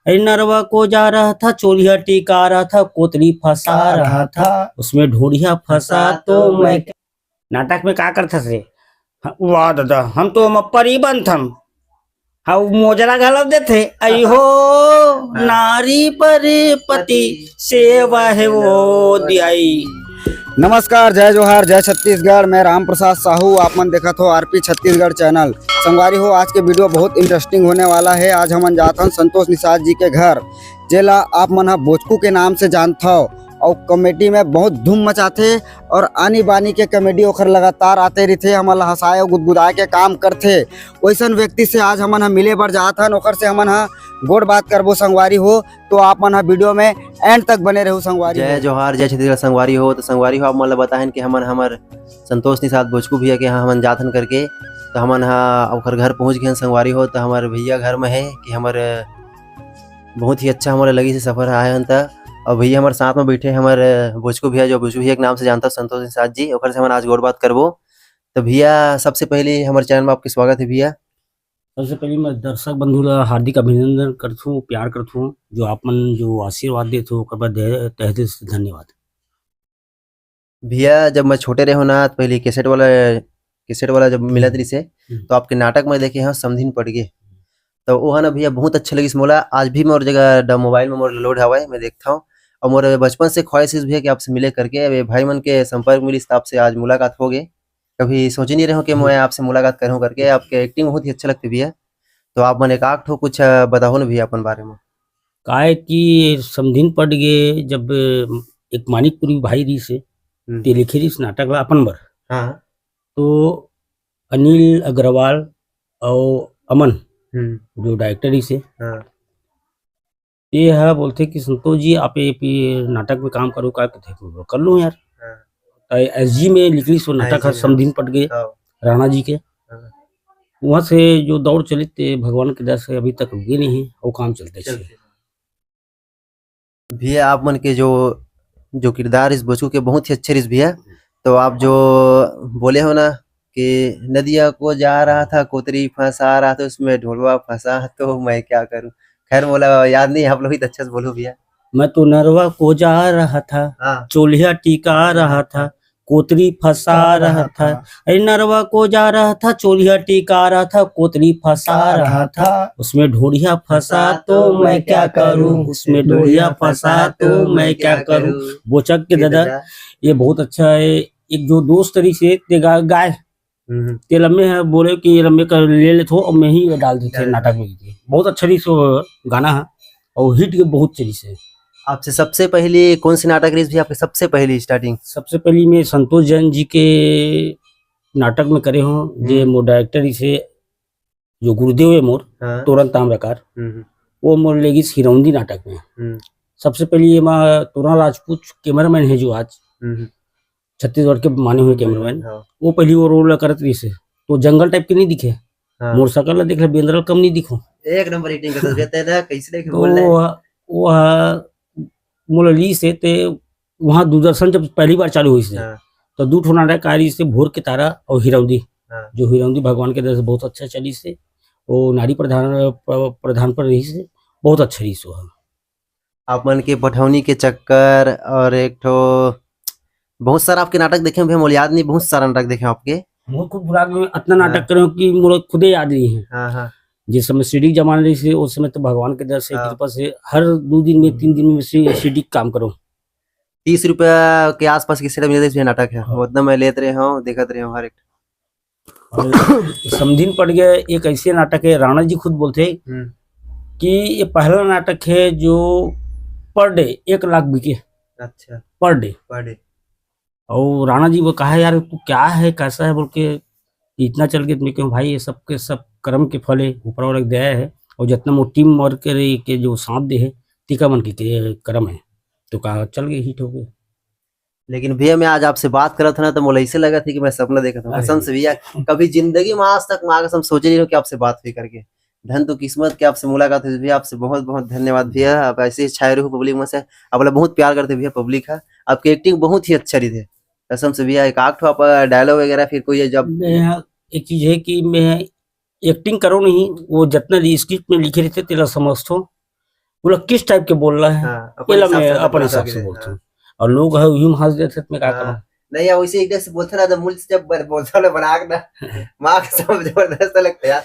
अरे नरवा को जा रहा था, चोलिया टिका रहा था, कोतरी फंसा रहा था, उसमें ढोढ़िया फंसा तो मैं। नाटक में का करता से? वाह दादा, हम तो मप्परी बनथम। हाँ मोजरा घालव देथे, आई हो नारी पर पति सेवा है वो दियाई। नमस्कार, जय जोहार, जय छत्तीसगढ़। मैं राम प्रसाद साहू, आप मन देखत हो आरपी छत्तीसगढ़ चैनल। संगवारी हो, आज के वीडियो बहुत इंटरेस्टिंग होने वाला है। आज हमन जात हन संतोष निषाद जी के घर, जेला आप मन भोजकू के नाम से जानत हो। और कॉमेडी में बहुत धूम मचाथे और आनी बानी के कॉमेडी ओखर लगातार आते रहते, हमन हंसाए और गुदगुदाए के काम करथे। वैसन व्यक्ति से आज हमन मिले बर जात हन, ओखर से हमन गोड़ बात करबो संगवारी हो। तो आप मन वीडियो में एंड तक बने रहो संगवारी। जय जोहार, जय छत्तीसगढ़ संगवारी हो। तो संगवारी हो आप मन बताहन कि हमन हमर संतोष निषाद भोजकू भैया के हमन जाथन करके, तो हमन ओखर घर पहुंच गए संगवारी हो। तो हमार भैया घर में है कि हमार बहुत ही अच्छा हमारे लगी से सफर आए हन। त और भैया हमारे साथ में बैठे हमारे भोजकू भैया, जो भोजकू भैया के नाम से जानता संतोष निषाद जी, ओखर से हमन आज गोड़ बात करबो। तो भैया सबसे पहले हमारे चैनल में आपके स्वागत है भैया। सबसे पहले मैं दर्शक बंधु ला हार्दिक अभिनंदन करथूं, प्यार करथूं, जो आप मन जो आशीर्वाद देते हो, ओकर बर तहे दिल से धन्यवाद। भैया जब मैं छोटे रहो ना, तो पहले कैसेट वाला जब मिलत रही से, तो आपके नाटक में देखे हैं समधिन पड़ गए। तो वो है ना भैया बहुत अच्छा लगी मोला। आज भी मोर जगह मोबाइल में मोर लोड हवा है, मैं देखता हूँ। और मोर बचपन से ख्वाहिश भैया कि आपसे मिले करके, अब भाई मन के संपर्क मिली, आपसे आज मुलाकात हो गई। कभी सोच नहीं रहे हो कि मैं आपसे मुलाकात करूं करके। आपके एक्टिंग बहुत ही अच्छा लगती भैया। तो आप मन एक आठ ठो कुछ बताओ ना भैया अपन बारे में। काय कि समधिन पड़ गए, जब एक मानिकपुरी भाई रही से ते लिखे रही नाटक ला अपन बर। हाँ। तो अनिल अग्रवाल और अमन जो डायरेक्टर ही से, हाँ। ये है बोलते कि संतोष जी आप ये नाटक में काम करो, क्या कहते कर लो यार। एसजी में लिखली सो नाटक है समधिन पट गए राणा जी के। वहां से जो दौड़ चले थे, भगवान की दया से अभी तक रुके नहीं है, वो काम चलते। भैया आप मन के जो किरदार इस भोजकू के बहुत ही अच्छे रिस भैया। तो आप जो बोले हो ना कि नदिया को जा रहा था, कोतरी फंसा रहा था, उसमें ढोलवा फंसा तो मैं क्या करूं। खैर मोला याद नहीं, आप लोग ही अच्छे से बोलो भैया। मैं तो नरवा को जा रहा था, चोलिया टिका रहा था, कोतरी फंसा रहा था। अरे नरवा को जा रहा था, चोलिया टिका रहा था, कोतरी फंसा रहा था, उसमें ढोढ़िया फंसा तो मैं क्या करूं, उसमें ढोढ़िया फंसा तो मैं क्या करूं। बोचक के दादा ये बहुत अच्छा है। एक जो दोस्त तरी से गाय ते लम्बे है, बोले कि ये लम्बे कर ले लेते हो, और मैं ही डाल देते नाटक में। बहुत अच्छा रही सो गाना है और हिट के बहुत चली से। आपसे सबसे पहली कौन सी नाटक रही भी आपकी सबसे पहली स्टार्टिंग? सबसे पहली मैं संतोष जैन जी के नाटक में करे हूँ, जे मोर डायरेक्टर से जो गुरुदेव है मोर, तोरण ताम्रकार, वो मोर लेगी हिरौंदी नाटक में। सबसे पहले ये माँ तोरण राजपूत कैमरामैन है, जो आज छत्तीसगढ़ के माने हुए कैमरामैन, वो पहली वो रोल करत रही से। तो जंगल टाइप के नहीं दिखे, मोटरसाइकिल देख ले, बेंद्रल कम नहीं दिखो, एक नंबर एक्टिंग करते थे। कैसे वो मोलली से ते वहाँ दूरदर्शन जब पहली बार चालू हुई से, तो दू ठो नाटक आई से, भोर के तारा और हिरौंदी। जो हिरौंदी भगवान के दर से बहुत अच्छा चली से, वो नारी प्रधान पर रही से, बहुत अच्छा रही सो। आप मन के पठौनी के चक्कर और एक ठो बहुत सारा आपके नाटक देखे हैं, मुझे याद नहीं, बहुत सारा नाटक देखे आपके। बहुत खूब बुरा इतना नाटक करे कि मुझे खुदे याद नहीं है। जिस समय सीडी जमाने रही से, उस समय तो भगवान के दर से कृपा से हर 2 दिन में 3 दिन में सीडी काम करो। 30 रुपया के आसपास की सीडी मिलती है नाटक है, उतना मैं लेते रहे हूँ, देखते रहे हूँ हर एक। समधिन पड़ गया एक ऐसे नाटक है, राणा जी खुद बोलते कि ये पहला नाटक है जो पर डे 1 लाख बिके। अच्छा, पर डे। और राणा जी वो कहा यार तू क्या है, कैसा है, बोल के इतना चल गया। मैं कहूँ भाई ये सब के सब कर्म के फल है, ऊपर वाला दया है, और जितना वो टीम वर्क के जो साथ दे है, टीका मन के कर्म है। तो कहा चल गए, हिट हो गए। लेकिन भैया मैं आज आपसे बात कर रहा था ना, तो मुझे ऐसे लगा था कि मैं सपना देखा था कसम से भैया। कभी जिंदगी में आज तक मैं कसम सोचे नहीं हूँ कि आपसे बात हुई करके। धन तो किस्मत के आपसे मुलाकात हुई भैया। आपसे बहुत बहुत धन्यवाद भैया। आप ऐसे ही छाए रहो पब्लिक में से, आप बहुत प्यार करते भैया पब्लिक है। आपकी एक्टिंग बहुत ही अच्छा रही थी कसम से भैया। एक आठ आप डायलॉग वगैरह फिर कोई जब एक चीज है कि मैं एक्टिंग करो नहीं, वो जितना स्क्रिप्ट में लिखे रहते तेरा समझ हो बोला किस टाइप के बोल रहा है, हाँ, बोला मैं हिसाब से अपने हिसाब से बोलता हूँ। और लोग है यूं हंस देते मैं क्या करूं। नहीं यार, वैसे एकदम से बोलता ना तो मुंह से जब बोलता ना बना के ना माँ के सब जबरदस्त लगता है यार,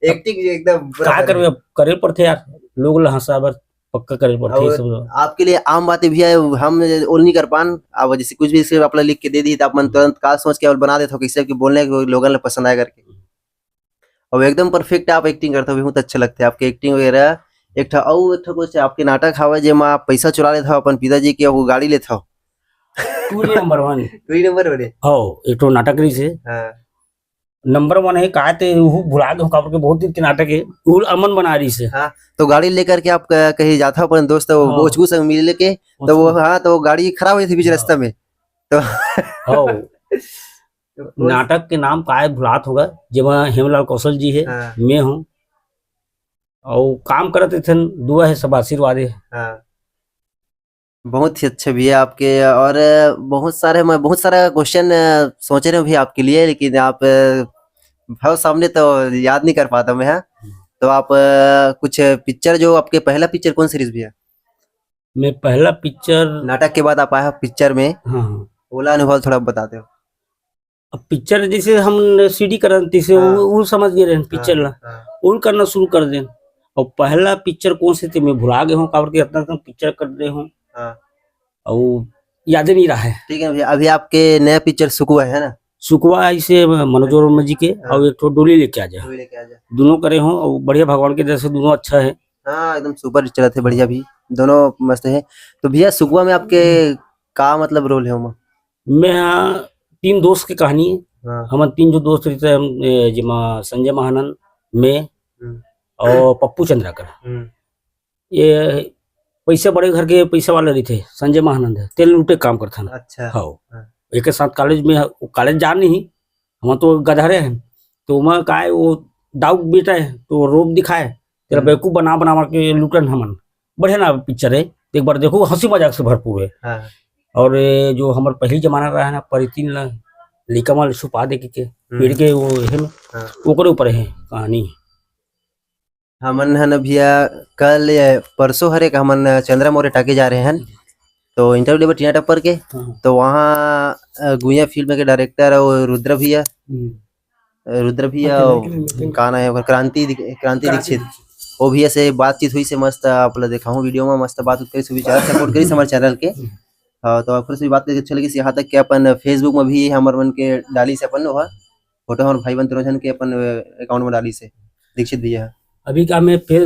एक्टिंग एकदम क्या कर करे पड़ते यार, लोग हंसा बर पक्का करे पड़ते ये सब। आपके लिए आम बातें भी है, हम और नहीं कर पान। अब जैसे कुछ भी सिर्फ अपना लिख के दे दी तो अपन तुरंत काल सोच के और बना देते हो किसी के बोलने को लोगों ने पसंद आया करके। और एकदम परफेक्ट आप एक्टिंग करते हो, बहुत अच्छा लगता है आपकी एक्टिंग वगैरह। एक ठो कुछ आपके नाटक हवा जे आप पैसा चुरा लेते हो अपन पिताजी के, वो गाड़ी लेते हो 2 नंबर 1 2 नंबर वाले। हो एक तो नाटक रही से हाँ नंबर 1 है का ते वो भुला गए काबर के बहुत दिन के नाटक है वो अमन बना रही से। हाँ, तो गाड़ी लेकर के आप कहीं जाता हो अपन दोस्त हाँ। बोचकू संग मिल के, तो वो हाँ तो वो गाड़ी खराब हुई थी बीच रास्ते में तो हो नाटक के नाम का भुलात होगा जेमा हेमलाल कौशल जी है, हाँ। मैं हूँ और काम करते थे, दुआ है सब आशीर्वाद है। हाँ, बहुत ही अच्छे भी है आपके। और मैं बहुत सारा क्वेश्चन सोच रहे हूँ भी आपके लिए, लेकिन आप भाव सामने तो याद नहीं कर पाता मैं। हाँ, तो आप कुछ पिक्चर, जो आपके पहला पिक्चर कौन सीरीज भी है? मैं पहला पिक्चर नाटक के बाद आप आया पिक्चर में, हाँ ओला अनुभव थोड़ा बताते हो। अब पिक्चर जैसे हम सीडी करते से हाँ। वो समझ गए रहे पिक्चर ला वो करना शुरू कर दे। और पहला पिक्चर कौन से थे मैं भुला गए हूँ काबर के इतना पिक्चर कर रहे हूँ और याद नहीं रहा है। ठीक है भैया, अभी आपके नया पिक्चर सुकुआ है ना? सुकवा इसे मनोज वर्मा जी के और एक तो डोली लेके आ जा दोनों करे हों और बढ़िया भगवान के दया से दोनों अच्छा है। हाँ, एकदम सुपर चला थे, बढ़िया भी दोनों मस्त है। तो भैया सुकुआ में आपके का मतलब रोल है उमा? मैं 3 दोस्त की कहानी है। हाँ। हम 3 जो दोस्त रहते हैं जिमा संजय महानंद, मैं और पप्पू चंद्राकर। ये पैसे बड़े घर के पैसे वाले रही थे। संजय महानंद है तेल लूटे काम करता ना। अच्छा। हाँ एक के साथ कॉलेज में कॉलेज जा नहीं हम तो गधरे हैं तो मैं का है वो डाउट बेटा है तो रोप दिखाए तेरा बेवकूफ बना बना के लूटन हमन बढ़िया ना पिक्चर है एक बार देखो हंसी मजाक से भरपूर है। हाँ। और ये जो हमारे पहली जमाना रहा है ना परितीन ला लिकमल छुपा दे के पेड़ के वो है ओकरे ऊपर है कहानी। हमन हन भैया कल परसों हरे का हमन चंद्रा मौर्य टाके जा रहे हैं तो इंटरव्यू लेबर टीना टप्पर के। तो वहाँ गुइया फिल्म के डायरेक्टर और रुद्र भैया का नाम है क्रांति दीक्षित, वो भैया से बातचीत हुई से मस्त आप लोग देखा हूँ वीडियो में मस्त बात करी सपोर्ट करी हमारे चैनल के। तो आपको से बात करके अच्छा लगी, यहाँ तक कि अपन फेसबुक में भी हमारे मन के डाली से अपन हुआ फोटो हमारे भाई बन तीनों के अपन अकाउंट में डाली से दीक्षित भैया। अभी का मैं फिर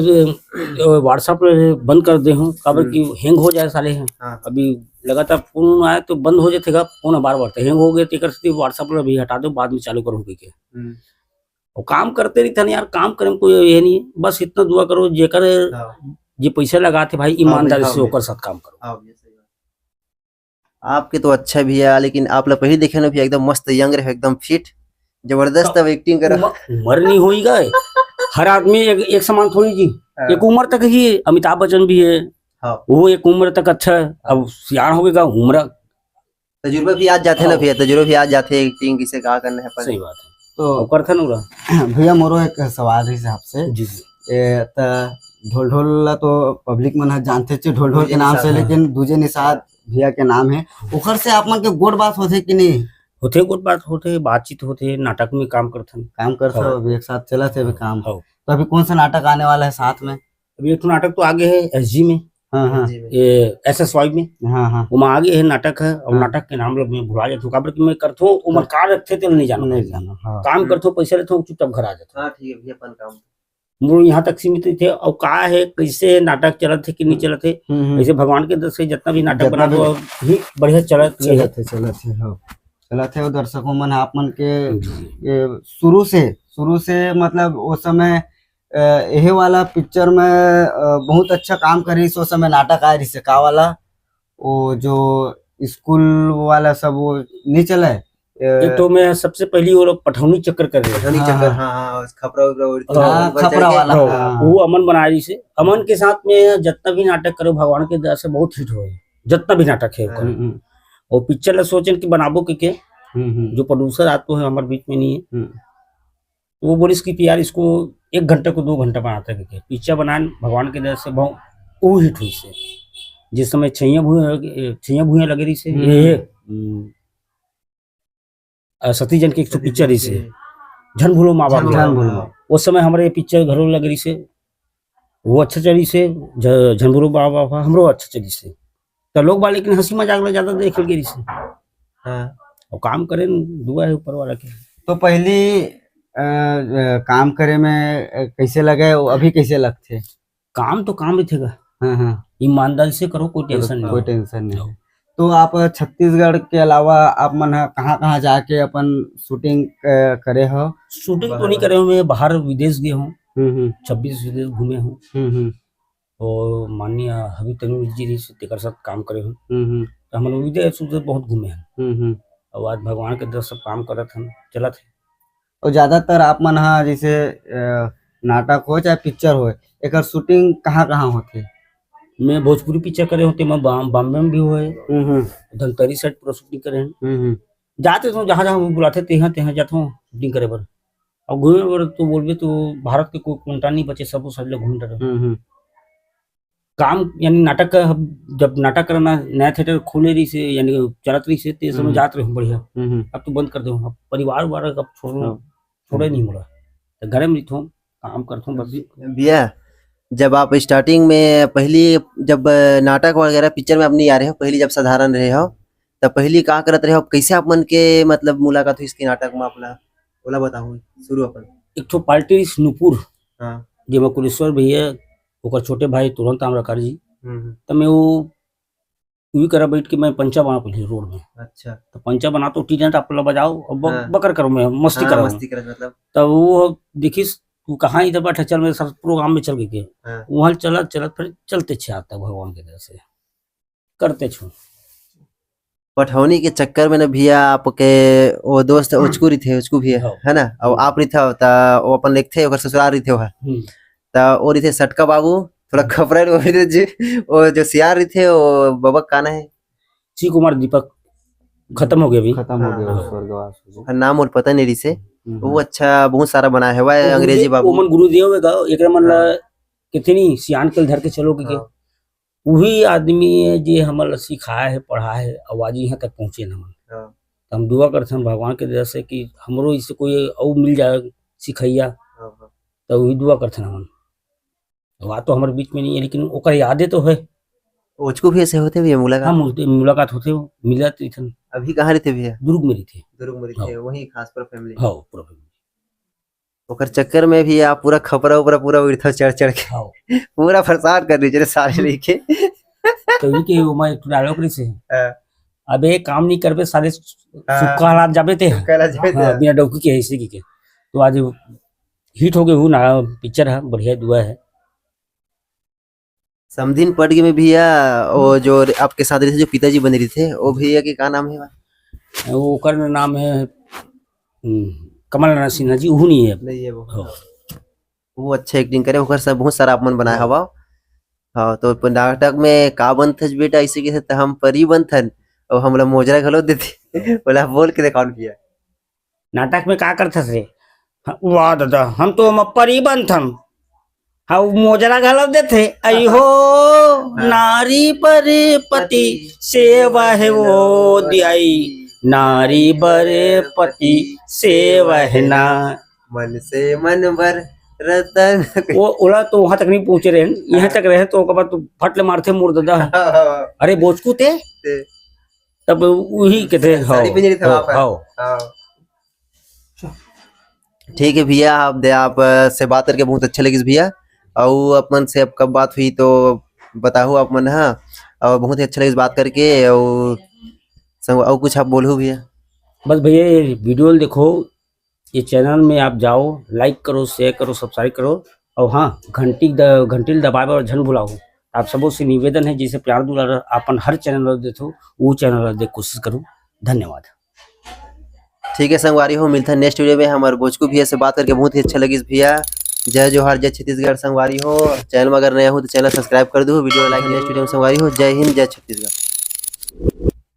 व्हाट्सएप बंद कर दे हूँ काबर की हैंग हो जाए साले हैं। हाँ। अभी लगातार फोन आया तो बंद हो जाएगा फोन बार बार हैंग हो गए तो व्हाट्सएप पर भी हटा दो बाद में चालू करूँगी के। और काम करते रही था ना यार, काम करे कोई ये नहीं है, बस इतना दुआ करो जेकर ये पैसे लगाते भाई ईमानदारी से होकर साथ काम करो। आपके तो अच्छा भी है, लेकिन आप लोग पहले देखे ना भी एकदम मस्त यंग रहे, एकदम फिट जबरदस्त एक्टिंग करो। उम्र नहीं होई गए हर आदमी एक समान थोड़ी जी। एक उम्र तक ही अमिताभ बच्चन भी है। हाँ। वो एक उम्र तक अच्छा है, अब सियान हो गया उम्र तजुर्बे भी आज जाते ना भैया, तजुर्बे भी आज जाते एक्टिंग किसे कहा करना है। सही बात है तो करथन उरा भैया मोरो एक सवाल हिसाब से जी ढोल ढोल तो पब्लिक मन जानते थे ढोल ढोल के नाम से, लेकिन दूजे निषाद भैया के नाम है ओकर से आप मन के गोड़ बात होते कि नहीं होते? गोड़ बात होते, बातचीत होते, नाटक में काम करते अभी एक साथ चला थे अभी काम। तो अभी कौन सा नाटक आने वाला है साथ में? अभी एक नाटक तो आगे है एसजी में। हाँ ये SSY में। हाँ वो आगे है नाटक है और नाटक के नाम लोग मैं भुला जाता हूँ काबर कि मैं करता हूँ उम्र कार रखते थे नहीं जाना काम करते हो पैसे लेते हो चुपचाप घर आ जाता। ठीक है अपन काम मोर यहाँ तक सीमित थे। और का है कैसे नाटक चलत थे कि नहीं चलत थे, ऐसे भगवान के दर से जितना भी नाटक बना तो ही बढ़िया चलत थे। दर्शकों मन आप मन के शुरू से मतलब उस समय यही वाला पिक्चर में बहुत अच्छा काम करी। उस समय नाटक आए रिसे का वाला वो जो स्कूल वाला सब वो नहीं चला है। एक तो मैं सबसे पहली वो लोग पठौनी चक्कर कर रहे हाँ, खपरा वाला वो अमन बना रही से। अमन के साथ में जितना भी नाटक करो भगवान के दया से बहुत हिट हो जितना भी नाटक है। और पिक्चर ला सोचन की बनाबो के जो प्रोड्यूसर आते हैं हमारे बीच में नहीं है तो वो बोली इसकी यार इसको 1 घंटे को 2 घंटा बनाता है पिक्चर बनाए भगवान के दया से बहुत वो हिट हुई से जिस समय छैया भूया लगे रही से ये सतीजन के एक पिक्चर रही से झन भूलो माँ बाप झन भूलो। उस समय हमारे पिक्चर घरों लग रही से वो अच्छा चली से झन भूलो माँ बाप हमरो अच्छा चली से तो लोग बाले लेकिन हंसी मजाक में ज्यादा देख गई से हाँ और काम करे दुआ है ऊपर वाला के। तो पहली काम करे में कैसे लगे अभी कैसे लगते? काम तो काम ही थे हाँ हाँ ईमानदारी से करो कोई टेंशन नहीं कोई टेंशन नहीं। तो आप छत्तीसगढ़ के अलावा आप मन कहाँ कहाँ जाके अपन शूटिंग करे हो? शूटिंग तो नहीं करे हूँ मैं बाहर विदेश गए हूँ 26 विदेश घूमे हूँ और माननीय हबीब तनवीर जी से तेकर साथ काम करे हूँ तो हम लोग विदेश बहुत घूमे हैं और आज भगवान के दर सब काम करत हम चलत है। और ज्यादातर आप मन हाँ जैसे नाटक हो चाहे पिक्चर हो एक शूटिंग कहाँ कहाँ होते? मैं भोजपुरी पिक्चर करे होते मैं बॉम्बे में भी हुए धनतरी साइड पूरा शूटिंग करे हैं जाते तो जहाँ जहाँ बुलाते तहाँ तहाँ जाता हूँ शूटिंग करे बर और घूमे बर तो बोलबे तो भारत के कोई कोनटा नहीं बचे सब सारे घूम रहे काम यानी नाटक का जब नाटक करना नया थिएटर खुले रही से यानी चलत रही से ते समय जात रहे बढ़िया अब तो बंद कर दे अब परिवार वाला अब छोड़े नहीं मुड़ा तो घर में रहता हूँ काम करता हूँ बस। भैया जब आप स्टार्टिंग में पहली जब नाटक वगैरह पिक्चर में अपनी आ रहे हो पहली जब साधारण रहे हो तब पहली का करत रहे हो कैसे आप मन के मतलब मुलाकात हुई इसके नाटक में अपना बोला बताओ शुरू अपन एक तो पार्टी नुपुर हाँ जेमा कुलेश्वर भैया ओकर छोटे भाई तुरंत आमराकार जी तो मैं वो भी करा बैठ के मैं पंचा बना पहले रोड में। अच्छा तो पंचा बना तो टीजन अपना बजाओ और हाँ। बकर करो मैं मस्ती हाँ, करो मस्ती करत मतलब तब वो देखिस तू कहाँ इधर बैठा चल मेरे साथ प्रोग्राम में चल गए हाँ। वहां चलत चलत फिर चलते छे आता भगवान के दर से करते छो पठौनी के चक्कर में ना भैया आपके वो दोस्त उचकू रही थे उचकू भैया हाँ। है ना और आप रही थे तो वो अपन लिखते ओकर ससुराल रही थे तो वो रही थे सटका बाबू थोड़ा खबरें वो जो सियार रही थे वो बबक काना है श्री कुमार दीपक खत्म हो गया अभी खत्म हो गया हाँ। स्वर्गवास हो उसका नाम और पता नहीं रही से गया। वो अच्छा बहुत सारा बनाया है वह अंग्रेजी बाबू ओमन गुरुदेव है एक मन ला कितनी सियान के धर के चलोगे के वही आदमी है जे हमर सिखाया है पढ़ा है आवाज यहाँ तक पहुंचे न हमन हम दुआ करते हैं भगवान के दया से कि हमरो इससे कोई और मिल जाए सिखैया तो वही दुआ करते हैं हमन बात तो हमारे बीच में नहीं है लेकिन ओकर यादें तो है उचकू भी ऐसे होते भैया मुलाकात हाँ मुलाकात होते हो मिलत थन अभी कहाँ रहते भैया दुर्ग में थे दुर्ग में रहते वही खासपुर फैमिली हाँ पूरा ओकर चक्कर में भी आप पूरा खपरा ऊपर पूरा उड़ता चढ़ चढ़ के हाँ पूरा फरसाद कर दीजिए सारे लेके तो ये के मैं एक डायलॉग रही से अबे काम नहीं करबे सारे सुक्का हालात जाबे थे बिना डौकी के ऐसे की के तो आज हिट हो गए हूँ ना पिक्चर है बढ़िया दुआ है। समधिन पड़ गए में भैया वो जो आपके साथ रहे थे जो पिताजी बन रहे थे वो भैया के क्या नाम है वो कर नाम है कमल नारायण सिन्हा जी वो नहीं है नहीं है वो अच्छा एक्टिंग करे ओकर सब बहुत सारा अपन बनाया हवा हाँ तो नाटक में का बनथ बेटा इसी के तो हम परी बनथन और हम लोग मोजरा घलो देते बोला बोल के दिखाओ किया नाटक में का करथस रे वाह दादा हम तो हम परी बनथन हाँ मोजरा घलो देते आई हो नारी परे पति सेवा है वो दियाई नारी बरे पति सेवा है ना मन से मन भर रतन वो उड़ा तो वहां तक नहीं पहुंचे रहे यहाँ तक रहे तो बाद तो फटले मारते मोर दादा अरे बोचकू थे तब वही कहते ठीक है भैया आप से बात करके बहुत अच्छा लगी भैया और अपन से अब कब बात हुई तो बताओ आप मन हाँ और बहुत ही अच्छा लगी बात करके और कुछ आप बोलो भैया बस भैया ये वीडियो देखो ये चैनल में आप जाओ लाइक करो शेयर करो सब्सक्राइब करो और हाँ घंटी दबाए और झन भुलाओ आप सबों से निवेदन है जैसे प्यार दुलार अपन हर चैनल देखो वो चैनल देख कोशिश करूँ। धन्यवाद। ठीक है संगवारी हो मिलता है नेक्स्ट वीडियो में हमारे भोजकू भैया से बात करके बहुत ही अच्छा लगी भैया। जय जोहार जय छत्तीसगढ़ संगवारी हो चैनल में अगर नया हो तो चैनल सब्सक्राइब कर दो वीडियो लाइक नेक्स्ट वीडियो में संगवारी हो जय हिंद जय छत्तीसगढ़।